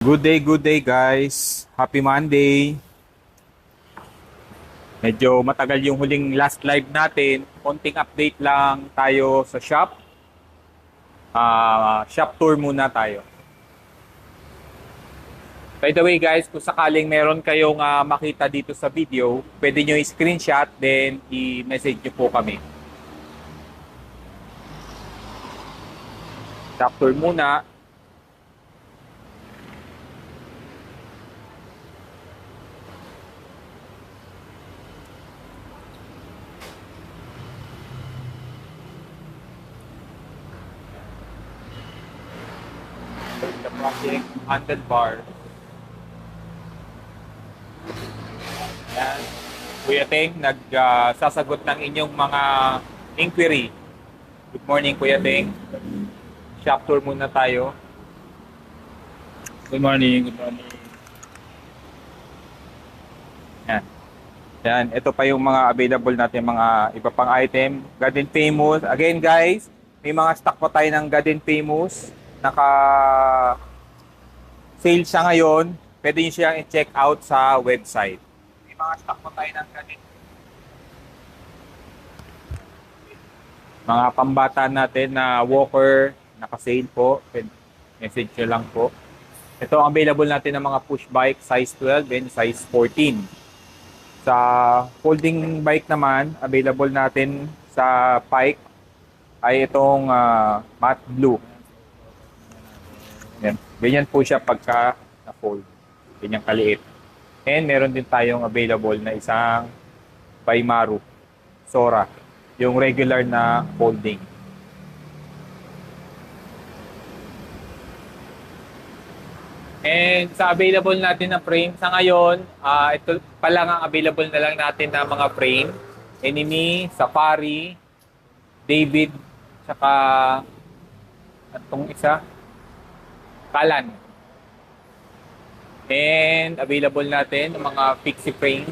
Good day guys. Happy Monday. Medyo matagal yung huling last live natin. Konting update lang tayo sa shop. Shop tour muna tayo. By the way guys, kung sakaling meron kayong makita dito sa video, pwede nyo i-screenshot then i-message nyo po kami. Shop tour muna. The project handlebar. Yan. Kuya Teng, nagsasagot ng inyong mga inquiry. Good morning, Kuya Teng. Shop tour muna tayo. Good morning, good morning. Yan. Yan. Ito pa yung mga available natin, mga iba pang item. Garden Famous. Again, guys, may mga stock pa tayo ng Garden Famous. Naka-sale siya ngayon. Pwede nyo siyang i-check out sa website. May mga stock pa tayo ng Garden mga pambata natin na walker, naka-sale po. Message nyo lang po. Ito ang available natin ng mga push bike size 12 and size 14. Sa folding bike naman, available natin sa Pike ay itong matte blue. Yan. Ganyan po siya pagka na-fold. Ganyan kaliit. And meron din tayong available na isang Baimaru Sora. Yung regular na folding. And sa available natin na frame, sa ngayon, ito pa lang ang available na lang natin na mga frame. Enemy, Safari, David, saka itong isa, Kalan. And available natin ang mga fixie frame.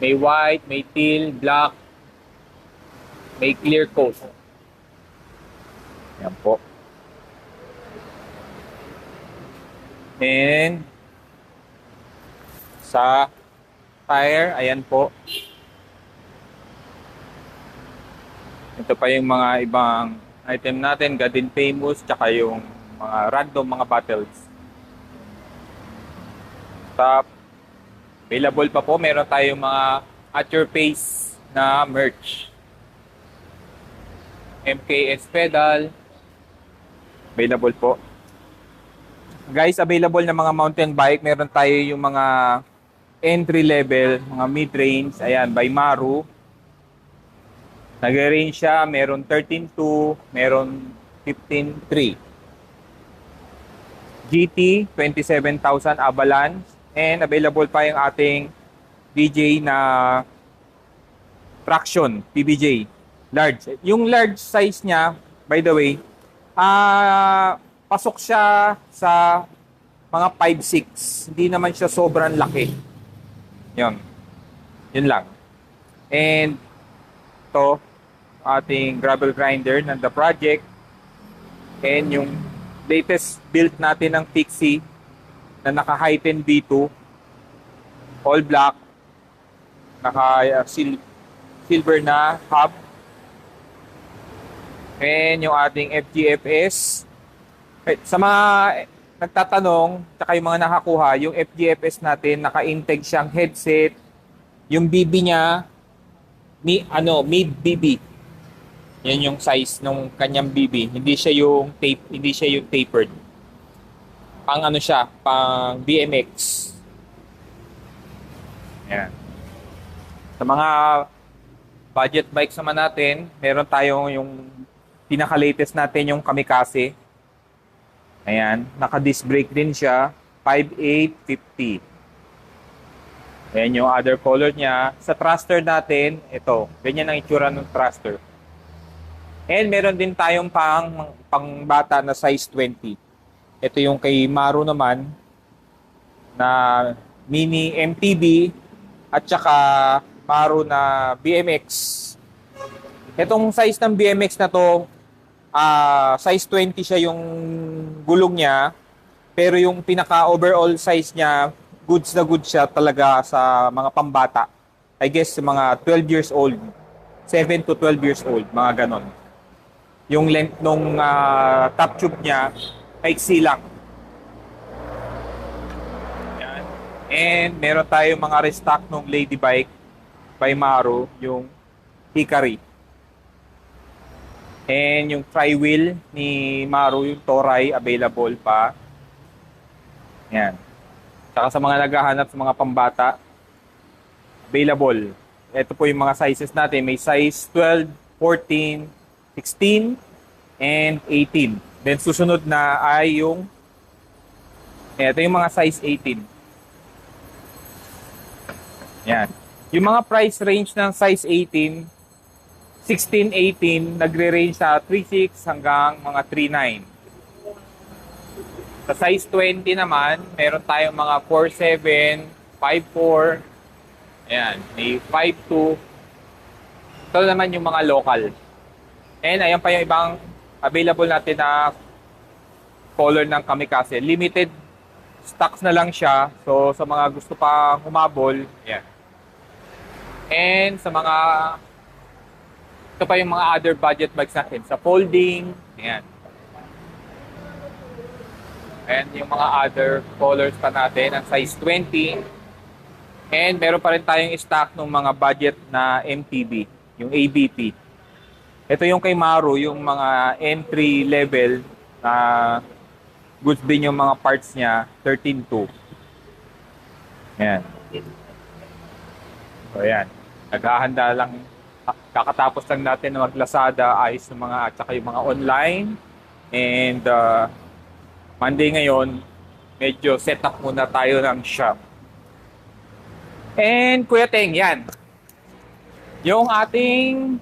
May white, may teal, black, may clear coat. Yan po. And sa tire, ayan po. Ito pa yung mga ibang item natin, Garden Famous, tsaka yung mga random mga battles. Top. Available pa po, meron tayong mga at your pace na merch. MKS pedal. Available po. Guys, available na mga mountain bike. Meron tayo yung mga entry level, mga mid-range. Ayan, Baimaru. Nag-range siya. Meron 13.2, meron 15.3. GT, 27,000 Avalanche. And available pa yung ating DJ na traction, PBJ. Large. Yung large size niya, by the way, pasok siya sa mga 5'6". Hindi naman siya sobrang laki. Yun. Yun lang. And ito, ating gravel grinder ng The Project. And yung latest build natin ng Pixie na naka-Hi-10 V2. All black. Naka-silver na hub. And yung ating FGFS. Sa mga nagtatanong, tsaka yung mga nakakuha, yung FGFS natin, naka-integ siyang headset. Yung BB niya, mid BB. Yan yung size ng kanyang BB. Hindi siya yung tapered. Pang siya, pang BMX. Yan. Sa mga budget bikes naman natin, meron tayong yung pinaka-latest natin yung Kamikaze. Ayan, naka-disc brake din siya, 5.850. Ayan yung other color niya. Sa thruster natin, ito, ganyan ang itsura ng thruster. And meron din tayong pang bata na size 20. Ito yung kay Maru naman, na mini MTB, at saka Maru na BMX. Itong size ng BMX na to, size 20 siya yung gulong niya. Pero yung pinaka-overall size niya, goods na goods siya talaga sa mga pambata. I guess mga 12 years old. 7 to 12 years old, mga ganon. Yung length nung top tube niya, maiksi lang. Yan. And meron tayo mga restock nung lady bike by Maru, yung Hikari. And yung tri-wheel ni Maru, yung Toray, available pa. Yan. Saka sa mga naghahanap sa mga pambata, available. Ito po yung mga sizes natin. May size 12, 14, 16, and 18. Then susunod na ay yung ito yung mga size 18. Yan. Yung mga price range ng size 18, 16, 18, nagre-range sa 3.6 hanggang mga 3.9. Sa size 20 naman, meron tayong mga 4.7, 5.4, ayan, may 5.2. Ito naman yung mga local. And ayan pa yung ibang available natin na color ng Kamikaze. Limited stocks na lang siya. So, sa mga gusto pa humabol, ayan. And sa mga, ito pa yung mga other budget bags natin. Sa folding, ayan. And yung mga other colors pa natin, ang size 20. And meron pa rin tayong stock ng mga budget na MTB, yung ABP. Ito yung kay Maru, yung mga entry level na goods din yung mga parts niya, 13.2. Ayan. So ayan. Naghahanda lang, kakatapos lang natin na mag-Lazada, ayos ng mga, at saka yung mga online. And Monday ngayon, medyo set up muna tayo ng shop. And Kuya Teng, yan. Yung ating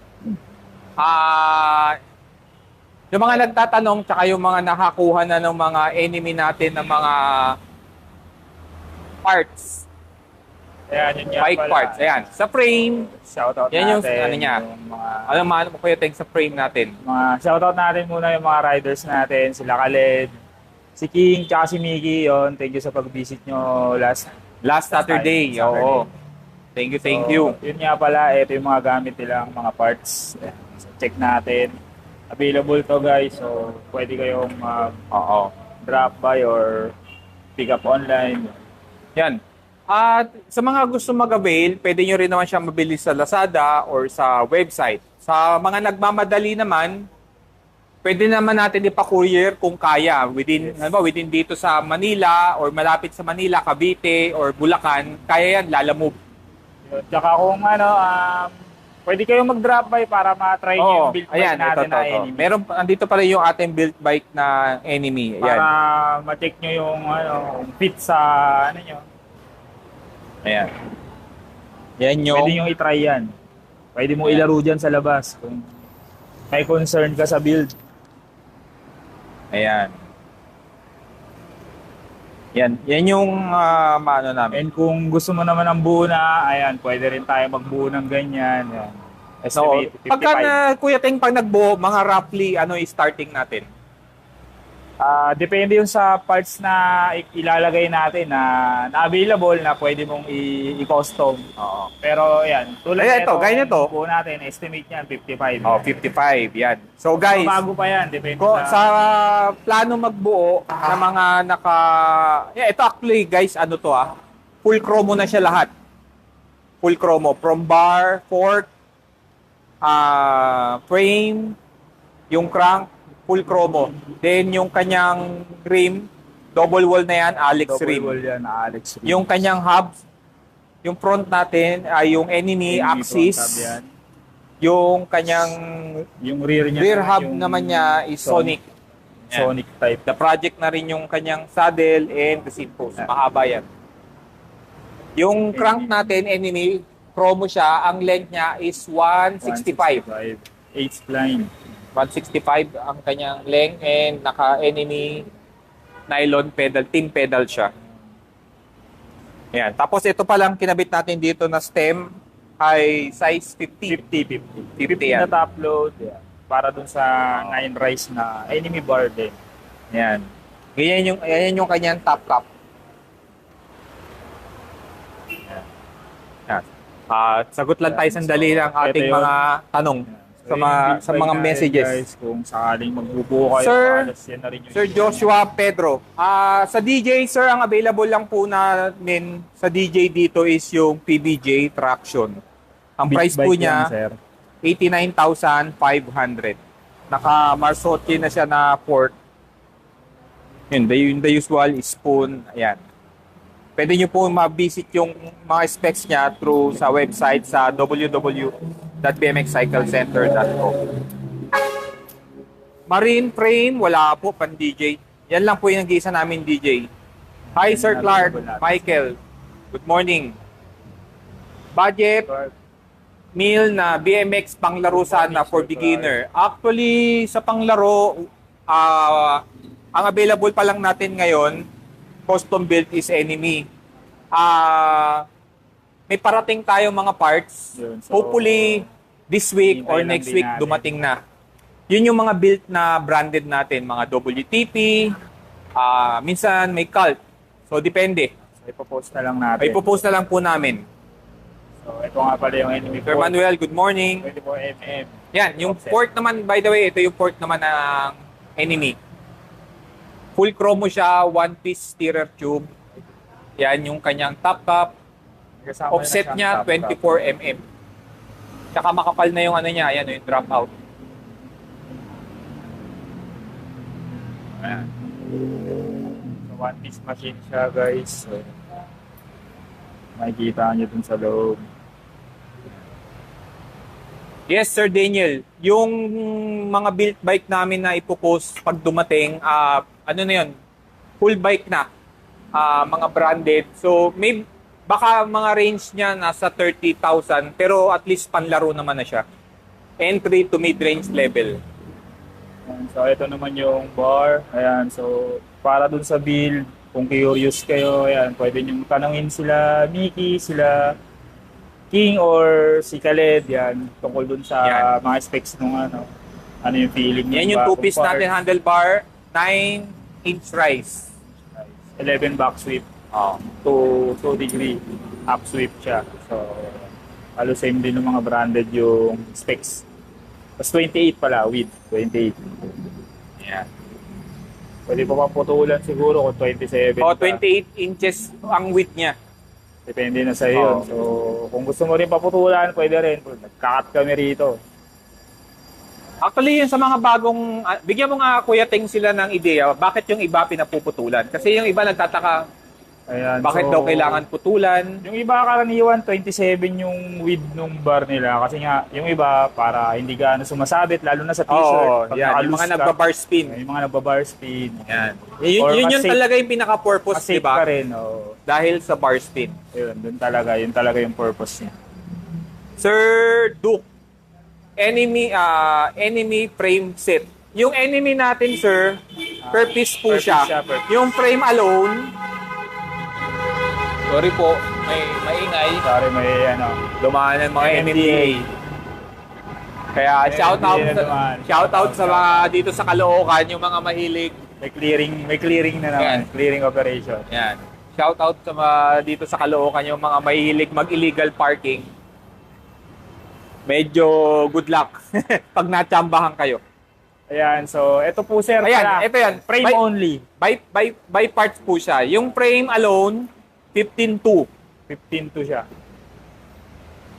yung mga nagtatanong tsaka yung mga nakakuha na ng mga enemy natin ng mga parts. Ayan, yun Bike pala. parts. Ayan. Sa frame. Shoutout Yan yung natin. ano niya. Yung mga, Alam mo Kuya Teng sa frame natin. shoutout natin muna yung mga riders natin. Sila Khaled, si King, tsaka si Mickey. Yun, thank you sa pag-visit nyo Last Saturday. Oo. Thank you. Yun nga pala, ito yung mga gamit nilang mga parts. Ayan, so check natin. Available to guys. So, pwede kayong Oo. drop by or pick up online. Yan. At sa mga gusto mag-avail, pwede nyo rin naman siya mabili sa Lazada or sa website. Sa mga nagmamadali naman, pwede naman natin ipa-courier kung kaya. Within dito sa Manila or malapit sa Manila, Cavite or Bulacan, kaya yan, lalamove. Yun. Tsaka kung pwede kayong mag-drop by para ma-try nyo yung build bike natin na enemy. Meron, andito pala yung ating build bike na enemy. Ayan. Para ma-check nyo yung fit sa nyo. Ayan. Yan yung... Pwede nyo i-try yan. Pwede mo ilaro dyan sa labas kung may concern ka sa build. Ayan. Yan yung maano namin. And kung gusto mo naman ng buo na, ayan, pwede rin tayo magbuo ng ganyan. Ayan. So, Estimate, 55. pagka Kuya Teng, pag nagbuo, mga roughly, ano yung starting natin? Depende yun sa parts na ilalagay natin na available na pwede mong i-custom. Oo. Pero yan, tulad Ayan, ito, gaya nito. buo natin, estimate yan, 55. Oh, 55, yan. So guys, Bago pa yan, depende sa plano magbuo na mga ito actually guys, ano to full chromo na siya lahat. Full chromo. From bar, fork, frame, yung crank, full chromo. Then yung kanyang rim, double wall na yan, Alex rim. Double wall yan, Alex rim. Yung kanyang hubs, yung front natin ay yung enemy axis. Yung kanyang yung rear niya, rear hub yung naman niya is Sonic. Sonic type. The project na rin yung kanyang saddle and the seat post. Mahaba yan. Yung crank natin, enemy, chromo siya. Ang length niya is 165. 8 spline. 165 ang kanyang length and naka-enemy nylon pedal, team pedal siya. Ayan. Tapos ito pa lang kinabit natin dito na stem ay size 50. 50 yan. na top load. Yeah. Para dun sa 9 rise na enemy bar din. Ayan. Ganyan yung kanyang top cap. Yan. Sagot lang tayo sandali lang ating ito yun. mga tanong So, sa mga messages. Guys, kung sakaling magbubuo kayo, Sir, alas yan na rin yung Sir Joshua Pedro, sa DJ, sir, ang available lang po namin sa DJ dito is yung PBJ traction. Ang Big price po bike yan, niya, sir. 89,500. Naka Marzocchi na siya na port. Yun, the usual spoon. Ayan. Pwede nyo po ma-visit yung mga specs niya through sa website sa www.bmxcyclecenter.com. Marine frame, wala po pan DJ. Yan lang po yung nag-iisa namin DJ. Hi Sir Clark, Michael. Good morning. Budget meal na BMX panglaro sana for beginner. Actually, sa panglaro, ang available pa lang natin ngayon, custom built is Enemy. May parating tayo mga parts. Yun, so, Hopefully, this week or hintayin lang next din week, natin. dumating na. Yun yung mga built na branded natin, mga WTP, minsan may cult. So, depende. So, ipopost na lang natin. Ay, ipopost na lang po namin. So, ito nga pala yung Enemy Sir port. Manuel, good morning. 24mm. Yan, yung Offset. port naman, by the way, ito yung port naman ng Enemy. Full chromo siya, one-piece steerer tube. Yan yung kanyang top cap. Kasama Offset na niya, siyang top cap. 24mm. Tsaka makapal na yung ano niya, yan yung drop out. Ayan. So, one-piece machine siya, guys. So, makikita nyo dun sa loob. Yes, Sir Daniel. Yung mga built bike namin na ipopost pag dumating, ano na yun, full bike na, mga branded. So, may baka mga range niya nasa 30,000, pero at least panlaro naman na siya. Entry to mid-range level. Ayan, so, ito naman yung bar. Ayan, so, para dun sa build, kung curious kayo, ayan, pwede nyo tanongin sila Mickey, sila King, or si Khaled, yan, tungkol dun sa Yan. mga specs nung ano yung feeling Yan yung two-piece natin handlebar, 9-inch rise. 11 back sweep to 2 degree up sweep siya. So, halos same din ng mga branded yung specs. Tapos 28 pala, width, 28. Yan. Pwede pa putulan siguro kung 27. O, ka. 28 inches ang width niya. Depende na sa iyo. Oo. So, kung gusto mo rin paputulan, pwede rin. Nagkakat kami rito. Actually, yun sa mga bagong, bigyan mo nga Kuya Ting sila ng ideya, bakit yung iba pinapuputulan? Kasi yung iba nagtataka, Ayan, bakit so, daw kailangan putulan? Yung iba karaniwan, 27 yung width nung bar nila. Kasi nga, yung iba, para hindi gaano sumasabit, lalo na sa t-shirt. Oo, Pag yan. Yung naka-loose mga ka, nagbabar spin. yung mga nagbabar speed. Yan. Or Yun mas yun safe- talaga yung pinaka-purpose, Mas di safe ka ba? rin. Oh. Dahil sa bar spin. Yun talaga yung purpose niya. Sir Duke, enemy frame set. Yung enemy natin, sir, per piece po per siya. piece siya, per piece. Yung frame alone, sorry po, may maingay. Sorry, may Dumaan ng mga NMDA. NMDA. Kaya NMDA na naman. shout out sa mga dito sa Caloocan, yung mga mahilig. May clearing na naman. Yan. Clearing operation. Yan. Shout out sa mga dito sa Caloocan, yung mga mahilig mag-illegal parking. Medyo good luck pag natsambahan kayo. Ayan, so ito po sir. Ayan, pala, ito yan. Frame By- only. By parts po siya. Yung frame alone, 15.2. 15 siya.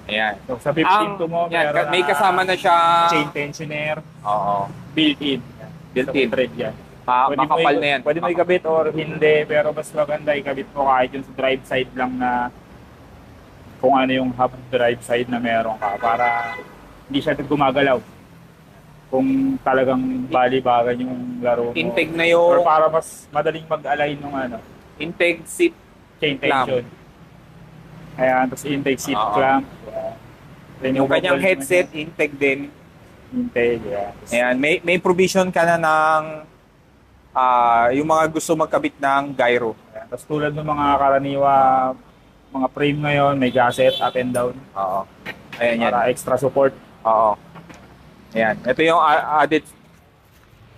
Ayan. So sa 15 mo, yan, meron may kasama na siya. chain tensioner, Oo. built-in. Built-in. Thread yan. Makapal na yan. Pwede mo ikabit or hindi, pero mas maganda ikabit mo kahit yung sa drive side lang na kung ano yung hub drive side na meron ka para hindi siya gumagalaw. Kung talagang bali-bagan yung laro mo. Intake na Or yung para mas madaling mag-align ng intake seat. chain Clamp. tension. Ayan, tapos intake seat Oo. clamp. Then Yung kanyang bubble headset, intake din. intake, yeah. Ayan, may provision ka na ng yung mga gusto magkabit ng gyro. Ayan. Tapos tulad ng mga karaniwa, mga frame ngayon, may gasket up and down Oo. Ayan yan. para extra support. Oo. Ayan. Ito yung added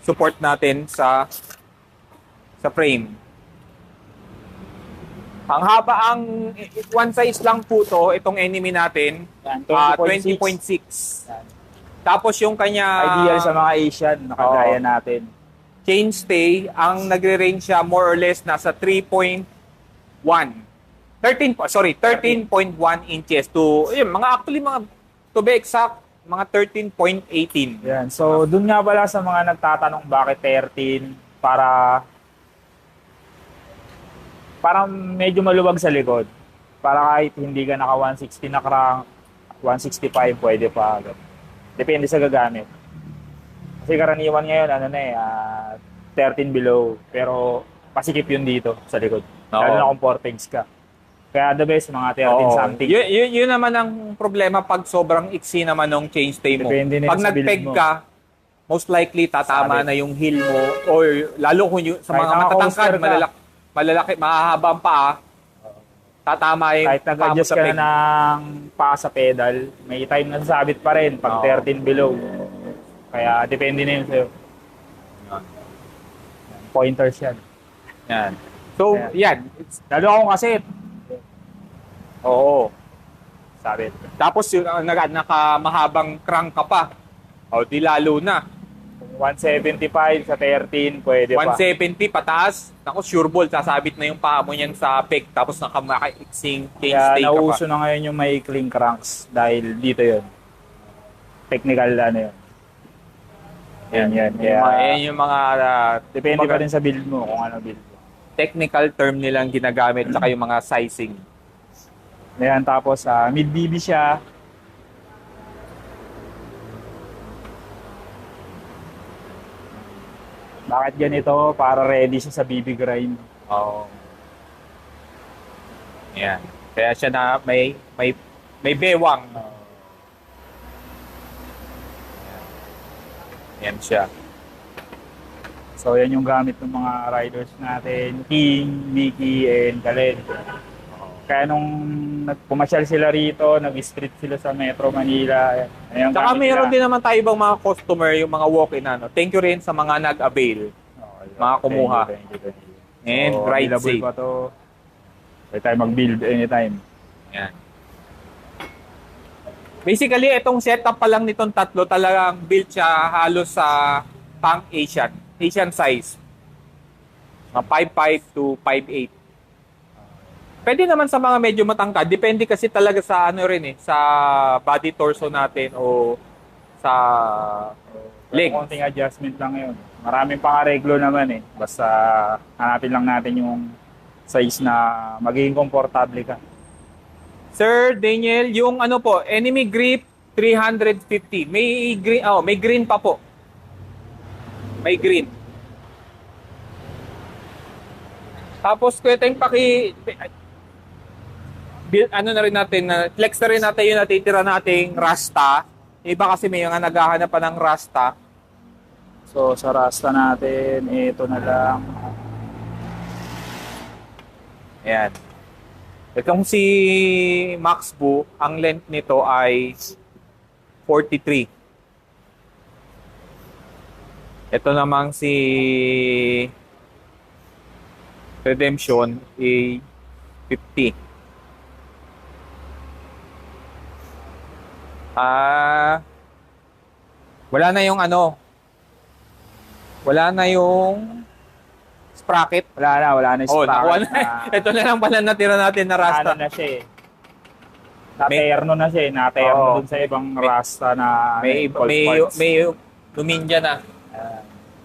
support natin sa sa frame. Ang haba, ang one size lang po to, itong enemy natin, Yan, 20.6. Yan. Tapos yung kanya Ideal sa mga Asian, nakagaya natin. chainstay, ang nagre-range siya more or less nasa 3.1. 13.1 inches to, yun, mga actually, mga, to be exact, mga 13.18. Yan. So, dun nga pala sa mga nagtatanong bakit 13, parang medyo maluwag sa likod. Para kahit hindi ka naka 160 na crank, 165 pwede pa. Depende sa gagamit. Kasi karaniwan ngayon, 13 below. Pero pasikip yun dito sa likod. Lalo na kung 4 pegs ka. Kaya the best, mga 13 Oo. something. Yun naman ang problema pag sobrang iksi naman ng chainstay mo. Depende na Pag yun sa build nag-peg mo. ka, most likely tatama Sabit. na yung heel mo or lalo kung sa Kahit mga naka-coaster matatangkad, ka. malalaki, mahahaba ang paa, tatama yung Kahit paa mo nag-adjust sa ka peg. na ng paa sa pedal, may time na sasabit pa rin pag Oo. 13 below. Kaya depende na yun sa'yo. Pointers yan. Yan. So, Ayan. yan. Lalo akong kasi, Oo. sabit. Tapos yung nakamahabang crank ka pa. O, di lalo na. 175 sa 13, pwede pa. 170 pataas. Naku, sure ball, sasabit na yung paa mo niyan sa peg. Tapos nakamaka-iksing Kaya chainstay ka pa. nauso na ngayon yung may clean cranks dahil dito yun. Technical yun. Yan. Kaya, Yan yung mga depende kumbaga, pa rin sa build mo kung ano build mo. technical term nilang ginagamit saka yung mga sizing. Ayan, tapos mid-BB siya. Bakit ganito? Para ready siya sa BB grind. Oo. Yan. Kaya siya na may bewang. Yan siya. So yan yung gamit ng mga riders natin, King, Mickey, and Kalen. Kaya nung nagpumasyal sila rito, nag-street sila sa Metro Manila. Ayan, Saka mayroon din naman tayo ibang mga customer, yung mga walk-in. Thank you rin sa mga nag-avail. mga kumuha. Thank you. And So, ride available safe. pa to. Pwede tayo mag-build anytime. Yan. Basically, itong setup pa lang nitong tatlo talagang built siya halos sa pang Asian size. Mga 5'5 to 5'8. Pwede naman sa mga medyo matangkad. Depende kasi talaga sa ano rin sa body torso natin o sa leg. Pero konting adjustment lang yun. Maraming pang-areglo naman eh. Basta hanapin lang natin yung size na magiging komportable ka. Sir Daniel, yung ano po, enemy grip 350. May green pa po. May green. Tapos kweteng ano na rin natin, flex na rin natin yung natitira nating Rasta. Iba kasi may mga naghahanap pa ng Rasta. So sa Rasta natin, ito na lang. Ayan. Itong si Max Bu, ang length nito ay 43. Ito namang si Redemption ay 50. Wala na yung ano. Wala na yung sprocket. Wala na yung Oh, nakuha sprocket. na. Ito na lang pala natira natin na Rasta. Ano na siya eh. Naterno na siya eh. Naterno Oo. dun sa ibang Rasta na May cold may parts. may luminya na.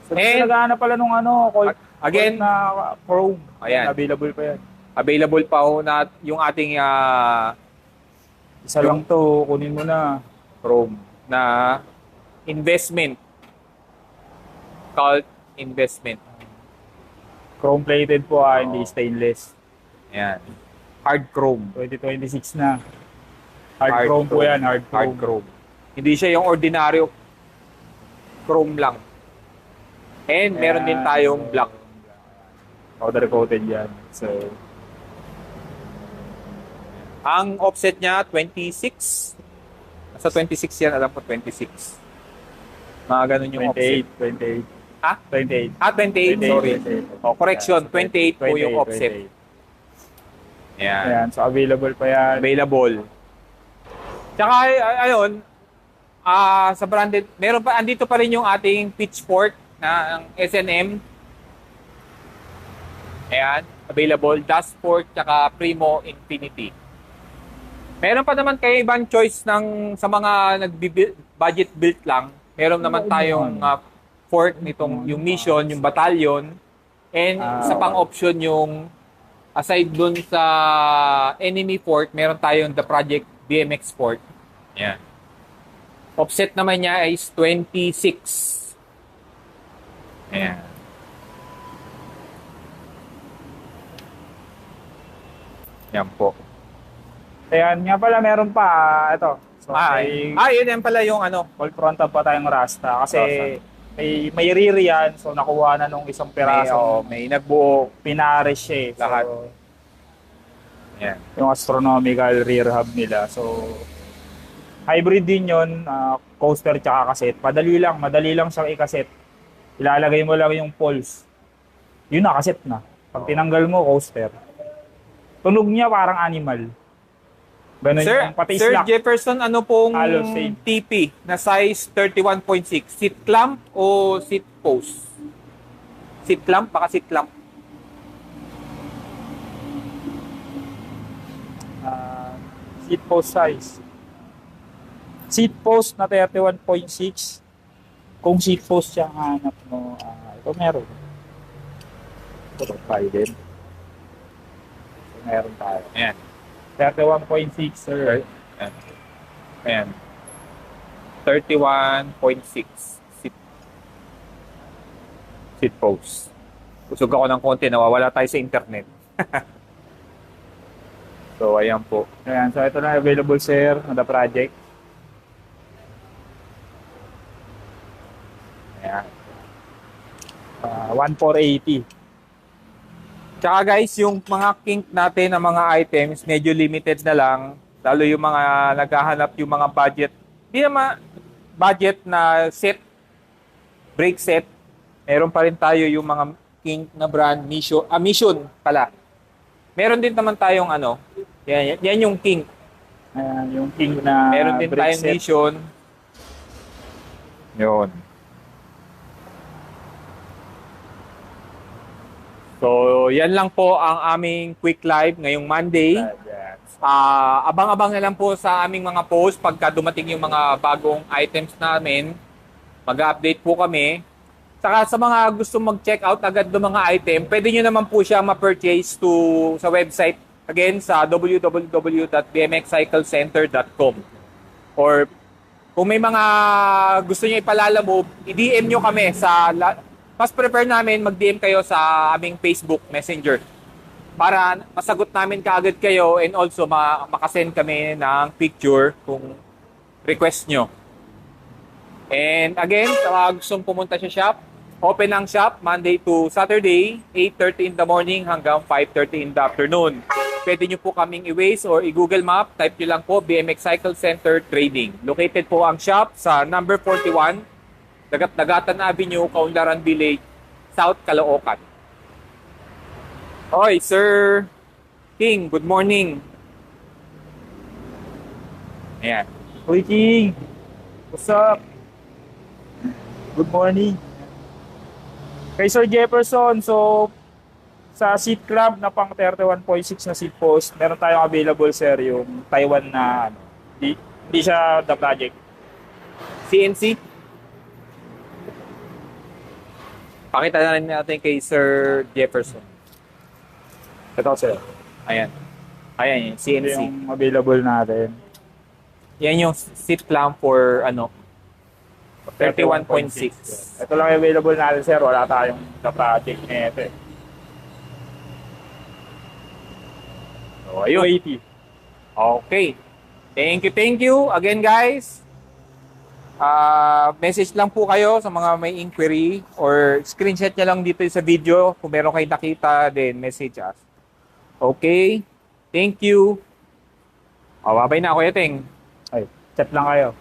So, naghahanap pala nung ano, Again, na Chrome. Ayan. Available pa yan. available pa ho na yung ating Isa lang to, kunin mo na. Chrome na investment. Called investment. Chrome plated po hindi stainless. Ayan. Hard chrome. 2026 na. Hard chrome po yan, hard Hard chrome. chrome. Hindi siya yung ordinaryo chrome lang. And meron din tayong black. Powder coated yan. So, Ang offset niya, 26. Nasa 26 yan. Alam ko, 26. Mga ganun yung offset. 28. Ha? 28. 28, sorry. 28. Oh, correction, 28 po yung 28, offset. 28. Ayan. Ayan, so available pa yan. Available. Tsaka, ayun, sa branded, meron pa, andito pa rin yung ating pitchfork na ang SNM. Ayan, available. Dustfork, tsaka Primo Infinity. Meron pa naman kayo ibang choice ng sa mga budget built lang. Meron naman tayong fork nitong yung Mission, yung Battalion. And sa pang option yung aside dun sa enemy fork, meron tayong the Project BMX fork. Yan. Offset naman niya is 26. Ayan. Yan po. Ayan, nga pala meron pa, ito. So, yun yan pala yung ano. full frontal pa tayong Rasta. Kasi may rear yan, so nakuha na nung isang piraso. May nagbuo. Pinares siya eh. So, Lahat. Yan. yung astronomical rear hub nila. So, hybrid din yun, coaster tsaka cassette. Madali lang siyang i-cassette. Ilalagay mo lang yung poles. Yun na, cassette na. Pag tinanggal mo, coaster. Tunog niya parang animal. Ganun Sir, yung pati Sir slack. Jefferson, ano pong Halo, same. TP na size 31.6? Seat clamp o seat post? Seat clamp? Baka seat clamp. Seat post size. Seat post na 31.6. Kung seat post yung hanap mo, ito meron. Ito tayo din. So, meron tayo. Ayan. 31.6, sir. Ayan. Ayan. 31.6 seat post. Usog ako ng konti, nawawala tayo sa internet. So, ayan po. Ayan, so ito na available, sir, na the project. Ayan. 1480. Tsaka guys, yung mga kink natin na mga items, medyo limited na lang. Lalo yung mga naghahanap yung mga budget. Hindi naman budget na set, brake set. Meron pa rin tayo yung mga kink na brand, Mission pala. Meron din naman tayong ano, yan yung kink. Ayan, yung king na Meron din brake tayong set. Mission. Yun. So, yan lang po ang aming quick live ngayong Monday. Ayan. Abang-abang na lang po sa aming mga post pagka dumating yung mga bagong items namin. Mag-update po kami. Saka sa mga gusto mag-check out agad ng mga item, pwede nyo naman po siya ma-purchase sa website. Again, sa www.bmxcyclecenter.com. Or kung may mga gusto nyo ipalalamove, i-DM nyo kami mas prefer namin mag-DM kayo sa aming Facebook Messenger para masagot namin kaagad kayo and also makasend kami ng picture kung request nyo. And again, sa mga gustong pumunta sa shop, open ang shop Monday to Saturday, 8:30 in the morning hanggang 5:30 in the afternoon. Pwede nyo po kaming i-Waze or i-Google Map. Type nyo lang po BMX Cycle Center Trading. Located po ang shop sa number 41, Dagatan Avenue, Kaunlaran Village, South Caloocan. Oy, Sir King, good morning. Ayan. Uy, King! What's up? Good morning. Kay Sir Jefferson, so sa seat clamp na pang 31.6 na seat post, meron tayong available, sir, yung Taiwan na hindi siya the project. CNC. Pakita na rin natin kay Sir Jefferson. Ito, sir. Ayan. Ayan, yung Ito CNC. yung available natin. Yan yung seat clamp for 31.6. Ito lang available natin, sir. Wala tayong the project na ito. So, ayun. 280. Okay. Thank you again, guys. Message lang po kayo sa mga may inquiry or screenshot niya lang dito sa video. Kung meron kayo nakita, then message us. Okay. Thank you. Babay na, Kuya Teng. Ay, chat lang kayo.